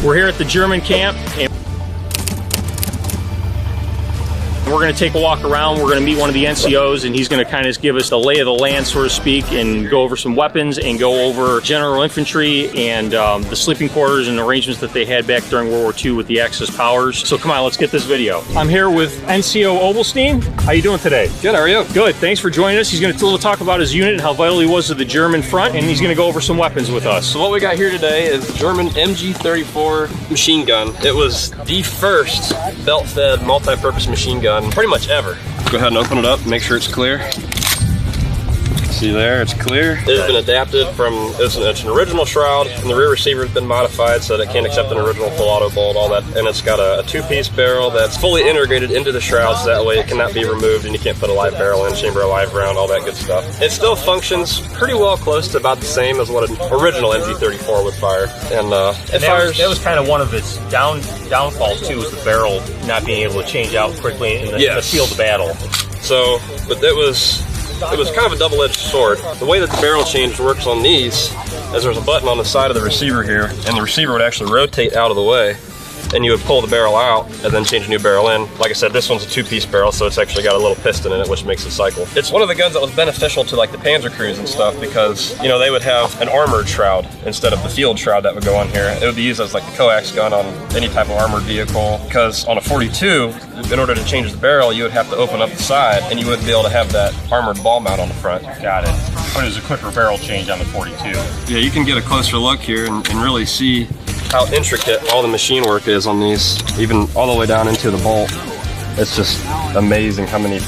We're here at the German camp, and we're going to take a walk around. We're going to meet one of the NCOs, and he's going to kind of give us the lay of the land, so to speak, and go over some weapons and go over general infantry and the sleeping quarters and arrangements that they had back during World War II with the Axis powers. So come on, let's get this video. I'm here with NCO Obelstein. How you doing today? Good, how are you? Good, thanks for joining us. He's going to talk about his unit and how vital he was to the German front, and he's going to go over some weapons with us. So what we got here today is the German MG34 machine gun. It was the first belt-fed multi-purpose machine gun pretty much ever. Go ahead and open it up, make sure it's clear. See there, it's clear. It's been adapted from, it's an original shroud, and the rear receiver has been modified so that it can't accept an original full auto bolt, all that. And it's got a two-piece barrel that's fully integrated into the shroud, so that way it cannot be removed and you can't put a live barrel in, chamber a live round, all that good stuff. It still functions pretty well close to about the same as what an original MG34 would fire. And it fires. That was kind of one of its downfalls too, was the barrel not being able to change out quickly in the field of battle. So, but it was kind of a double-edged sword. The way that the barrel change works on these is there's a button on the side of the receiver here, and the receiver would actually rotate out of the way, and you would pull the barrel out and then change a new barrel in. Like I said, this one's a two-piece barrel, so it's actually got a little piston in it, which makes it cycle. It's one of the guns that was beneficial to like the Panzer crews and stuff because, you know, they would have an armored shroud instead of the field shroud that would go on here. It would be used as like the coax gun on any type of armored vehicle, because on a 42, in order to change the barrel, you would have to open up the side, and you wouldn't be able to have that armored ball mount on the front. Got it. But it was a quicker barrel change on the 42. Yeah, you can get a closer look here and really see how intricate all the machine work is on these, even all the way down into the bolt. It's just amazing how many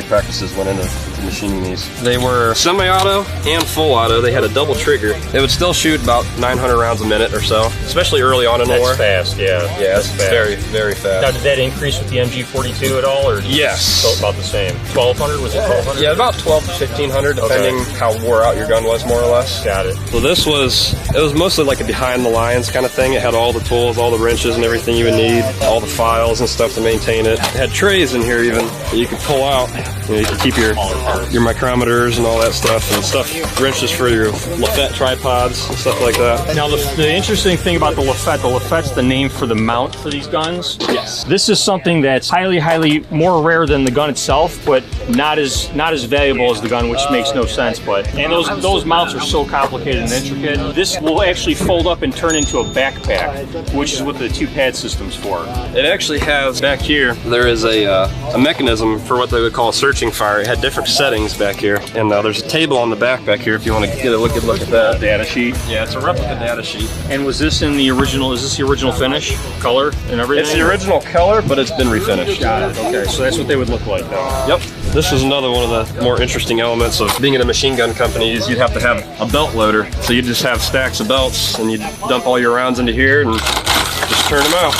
practices went into machining these. They were semi-auto and full auto. They had a double trigger. It would still shoot about 900 rounds a minute or so, especially early on in the war. That's fast, yeah. Yeah, it's very, very fast. Now, did that increase with the MG42 at all, or yes, about the same? 1200, was it 1200? Yeah, about 12 to 1500, depending how wore out your gun was, more or less. Got it. So this was, it was mostly like a behind the lines kind of thing. It had all the tools, all the wrenches and everything you would need, all the files and stuff to maintain it. It had trays in here even that you could pull out. You know, you could keep your micrometers and all that stuff, and wrenches for your Lafette tripods and stuff like that. Now the interesting thing about the Lafette's the name for the mount for these guns. Yes. This is something that's highly more rare than the gun itself, but not as valuable as the gun, which makes no sense. And those mounts are so complicated and intricate. This will actually fold up and turn into a backpack, which is what the two pad system's for. It actually has back here, there is a mechanism for what they would call searching fire. It had different settings back here, and there's a table on the back here if you want to get a good look at that. Data sheet? Yeah, it's a replica data sheet. And was this in the original, is this the original finish? Color and everything? It's the original color, but it's been refinished. Got it, okay, so that's what they would look like though. Yep. This is another one of the more interesting elements of being in a machine gun company is you'd have to have a belt loader. So you just have stacks of belts, and you dump all your rounds into here and just turn them out.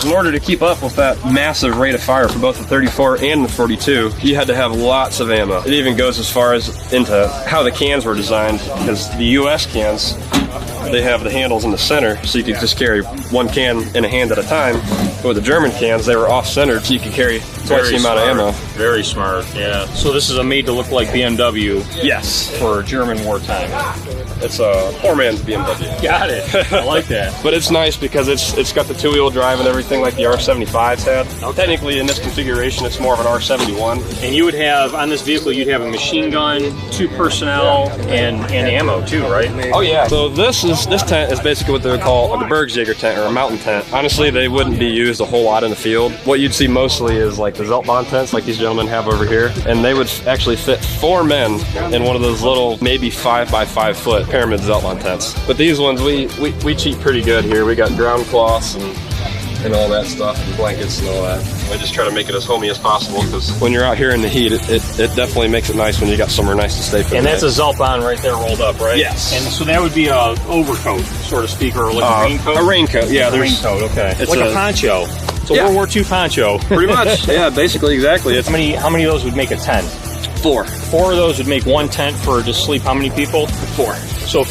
In order to keep up with that massive rate of fire for both the 34 and the 42, you had to have lots of ammo. It even goes as far as into how the cans were designed, because the US cans, they have the handles in the center, so you could just carry one can in a hand at a time. But with the German cans, they were off-centered, so you could carry twice the amount of ammo. Very smart, yeah. So this is a made to look like BMW. Yes. For German wartime. It's a poor man's BMW. Got it. I like that. But it's nice because it's got the two-wheel drive and everything like the R75s had. Okay. Technically, in this configuration, it's more of an R71. And you would have, on this vehicle, you'd have a machine gun, 2 personnel, and ammo too, right? Oh yeah. So this tent is basically what they would call a Gebirgsjäger tent, or a mountain tent. Honestly, they wouldn't be used a whole lot in the field. What you'd see mostly is like the Zeltbahn tents, like these gentlemen have over here, and they would actually fit 4 men in one of those little, maybe 5 by 5 foot pyramid Zeltbahn tents. But these ones, we cheat pretty good here. We got ground cloths and all that stuff, and blankets and all that. We just try to make it as homey as possible, because when you're out here in the heat, it definitely makes it nice when you got somewhere nice to stay for the And night. that's a Zeltbahn right there rolled up, right? Yes. And so that would be a overcoat, so to speak, or like a raincoat? A raincoat, yeah. A raincoat, okay. It's like a poncho. It's a Yeah. World War II poncho. Pretty much, yeah, basically, exactly. How many of those would make a tent? 4. 4 of those would make 1 tent for to sleep how many people? 4. So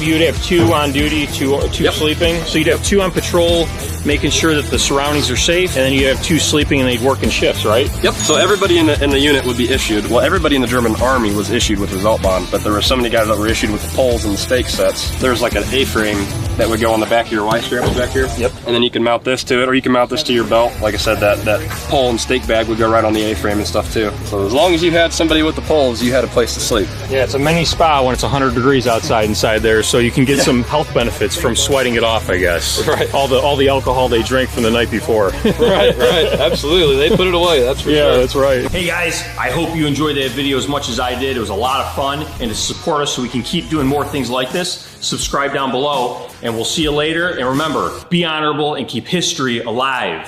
you'd have 2 on duty, 2 sleeping. So you'd have 2 on patrol, making sure that the surroundings are safe, and then you have 2 sleeping, and they'd work in shifts, right? Yep. So everybody in the unit would be issued. Well, everybody in the German army was issued with the Zeltbahn, but there were so many guys that were issued with the poles and the stake sets. There's like an A-frame that would go on the back of your Y straps back here. Yep. And then you can mount this to it, or you can mount this to your belt. Like I said, that pole and stake bag would go right on the A-frame and stuff too. So as long as you had somebody with the poles, you had a place to sleep. Yeah, it's a mini spa when it's 100 degrees outside inside there, so you can get some health benefits from sweating it off, I guess. Right. All the alcohol they drank from the night before. Right. Absolutely. They put it away. That's for sure. Yeah, that's right. Hey guys, I hope you enjoyed that video as much as I did. It was a lot of fun, and to support us so we can keep doing more things like this, subscribe down below, and we'll see you later. And remember, be honorable and keep history alive.